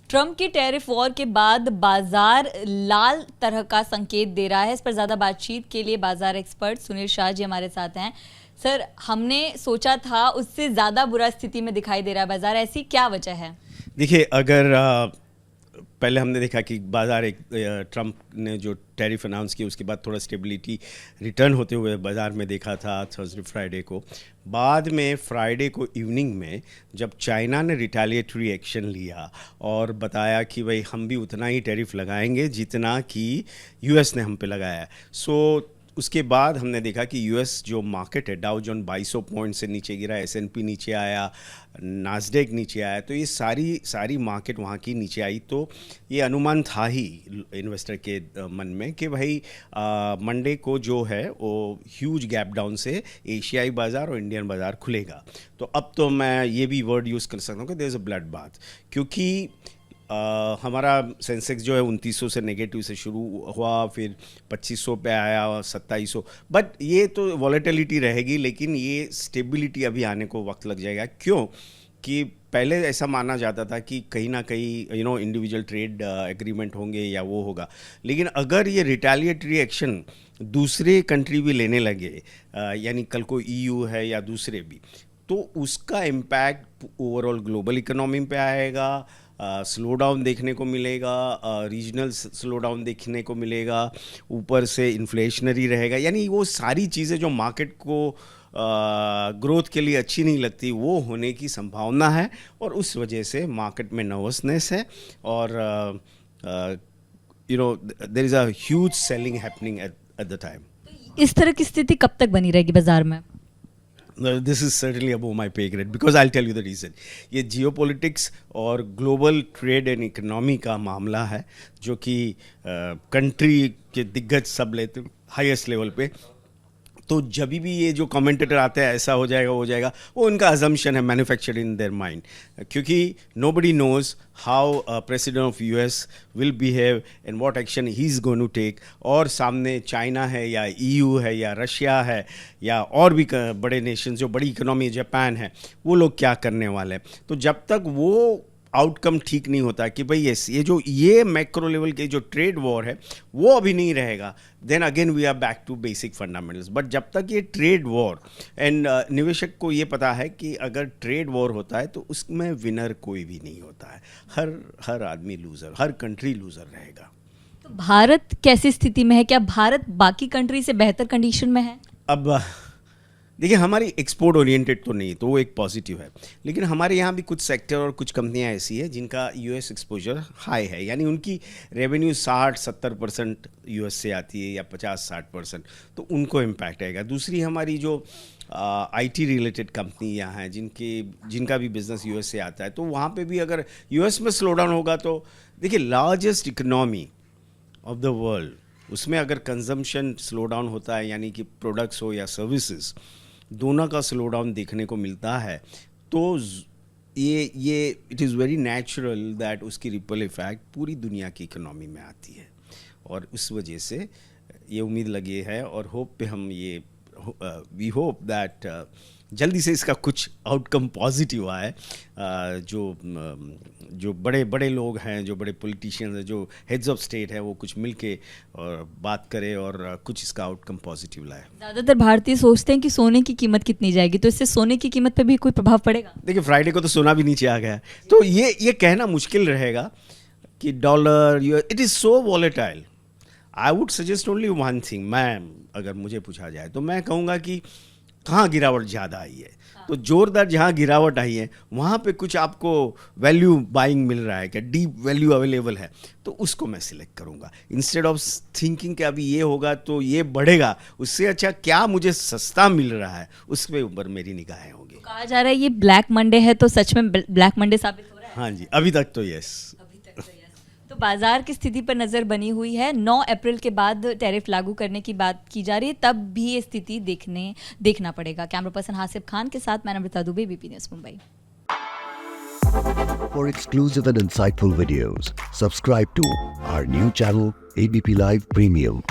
Trump की tariff war के बाद बाजार लाल तरह का संकेत दे रहा है। इस पर ज्यादा बातचीत के लिए बाजार एक्सपर्ट सुनील शाह जी हमारे साथ हैं। सर, हमने सोचा था उससे ज्यादा बुरा स्थिति में दिखाई दे रहा है बाजार, ऐसी क्या वजह है? देखिए, अगर पहले हमने देखा कि बाजार एक ट्रंप ने जो टैरिफ अनाउंस किया उसके बाद थोड़ा स्टेबिलिटी रिटर्न होते हुए बाज़ार में देखा था थर्सडे फ्राइडे को। बाद में फ्राइडे को इवनिंग में जब चाइना ने रिटेलिएटरी एक्शन लिया और बताया कि भाई हम भी उतना ही टैरिफ लगाएंगे जितना कि यूएस ने हम पे लगाया है, सो उसके बाद हमने देखा कि यूएस जो मार्केट है, डाउ जोन 2200 पॉइंट से नीचे गिरा, एसएनपी नीचे आया, नास्डेक नीचे आया, तो ये सारी मार्केट वहाँ की नीचे आई। तो ये अनुमान था ही इन्वेस्टर के मन में कि भाई मंडे को जो है वो ह्यूज गैप डाउन से एशियाई बाज़ार और इंडियन बाज़ार खुलेगा। तो अब तो मैं ये भी वर्ड यूज़ कर सकता हूँ कि there is a blood bath, क्योंकि हमारा सेंसेक्स जो है 2900 से नेगेटिव से शुरू हुआ, फिर 2500 पे आया, 2700, बट ये तो वॉलेटिलिटी रहेगी, लेकिन ये स्टेबिलिटी अभी आने को वक्त लग जाएगा। क्यों कि पहले ऐसा माना जाता था कि कहीं ना कहीं इंडिविजुअल ट्रेड एग्रीमेंट होंगे या वो होगा, लेकिन अगर ये रिटेलिएटरी एक्शन दूसरे कंट्री भी लेने लगे, यानी कल को EU है या दूसरे भी, तो उसका इम्पैक्ट ओवरऑल ग्लोबल इकोनॉमी पे आएगा, स्लो डाउन देखने को मिलेगा, रीजनल स्लो डाउन देखने को मिलेगा, ऊपर से इन्फ्लेशनरी रहेगा, यानी वो सारी चीज़ें जो मार्केट को ग्रोथ के लिए अच्छी नहीं लगती वो होने की संभावना है, और उस वजह से मार्केट में नर्वसनेस है और there is a huge selling happening at the time. इस तरह की स्थिति कब तक बनी रहेगी बाजार में? This is certainly above my pay grade, because I'll tell you the reason. ये जियोपॉलिटिक्स और ग्लोबल ट्रेड एंड इकोनॉमी का मामला है जो कि कंट्री के दिग्गज सब लेते हाईएस्ट लेवल पे। तो जब भी ये जो कमेंटेटर आते हैं ऐसा हो जाएगा वो हो जाएगा, वो उनका अजम्पशन है, मैन्युफैक्चर्ड इन देयर माइंड, क्योंकि nobody knows how president of US will behave and what action he is going to take, और सामने चाइना है या EU है या रशिया है या और भी बड़े नेशन जो बड़ी इकोनॉमी जापान है, वो लोग क्या करने वाले हैं। तो जब तक वो आउटकम ठीक नहीं होता कि भाई ये मैक्रो लेवल के जो ट्रेड वॉर है वो अभी नहीं रहेगा, then again we are back to basic fundamentals. But जब तक ये ट्रेड वॉर एंड निवेशक को ये पता है कि अगर ट्रेड वॉर होता है तो उसमें विनर कोई भी नहीं होता है, हर आदमी लूज़र, हर कंट्री लूज़र रहेगा। तो भारत कैसी स्थिति में है? क्या भारत बाकी कंट्री से बेहतर कंडीशन में है? अब देखिए, हमारी एक्सपोर्ट ओरिएंटेड तो नहीं, तो वो एक पॉजिटिव है, लेकिन हमारे यहाँ भी कुछ सेक्टर और कुछ कंपनियाँ ऐसी है जिनका यूएस एक्सपोजर हाई है, यानी उनकी रेवेन्यू 60-70% यूएस से आती है या 50-60%, तो उनको इम्पैक्ट आएगा। दूसरी हमारी जो IT रिलेटेड कंपनियाँ हैं जिनका भी बिजनेस यूएस से आता है, तो वहाँ पे भी अगर यूएस में स्लो डाउन होगा तो देखिए, largest economy of the world, उसमें अगर कंजम्पशन स्लो डाउन होता है, यानी कि प्रोडक्ट्स हो या सर्विसेज, दोनों का स्लो डाउन देखने को मिलता है, तो ये it is very natural that उसकी रिपल इफेक्ट पूरी दुनिया की इकोनॉमी में आती है, और उस वजह से ये उम्मीद लगी है और होप पे हम वी होप दैट जल्दी से इसका कुछ आउटकम पॉजिटिव आए। जो बड़े बड़े लोग हैं, जो बड़े पॉलिटिशियंस हैं, जो हेड्स ऑफ स्टेट है, वो कुछ मिलके और बात करें और कुछ इसका आउटकम पॉजिटिव लाए। ज़्यादातर भारतीय सोचते हैं कि सोने की कीमत कितनी जाएगी, तो इससे सोने की कीमत पे भी कोई प्रभाव पड़ेगा? देखिए, फ्राइडे को तो सोना भी नीचे आ गया है, तो ये कहना मुश्किल रहेगा कि dollar it is so volatile. I would suggest only one thing, मैं अगर मुझे पूछा जाए तो मैं कहूँगा कि कहाँ गिरावट ज़्यादा आई है, तो जोरदार जहाँ गिरावट आई है वहाँ पे कुछ आपको वैल्यू बाइंग मिल रहा है, क्या डीप वैल्यू अवेलेबल है, तो उसको मैं सिलेक्ट करूँगा, इंस्टेड ऑफ थिंकिंग कि अभी ये होगा तो ये बढ़ेगा, उससे अच्छा क्या मुझे सस्ता मिल रहा है उसके ऊपर मेरी निगाहें होंगी। तो कहा जा रहा है ये ब्लैक मंडे है, तो सच में ब्लैक मंडे साबित हो रहा है? हाँ जी, अभी तक तो यस। तो बाजार की स्थिति पर नजर बनी हुई है। 9 अप्रैल के बाद टैरिफ लागू करने की बात की जा रही है, तब भी ये स्थिति देखना पड़ेगा। कैमरा पर्सन हासिब खान के साथ मैं Namrata Dubey, BP news Mumbai. For exclusive and insightful videos, subscribe to our new channel ABP Live Premium.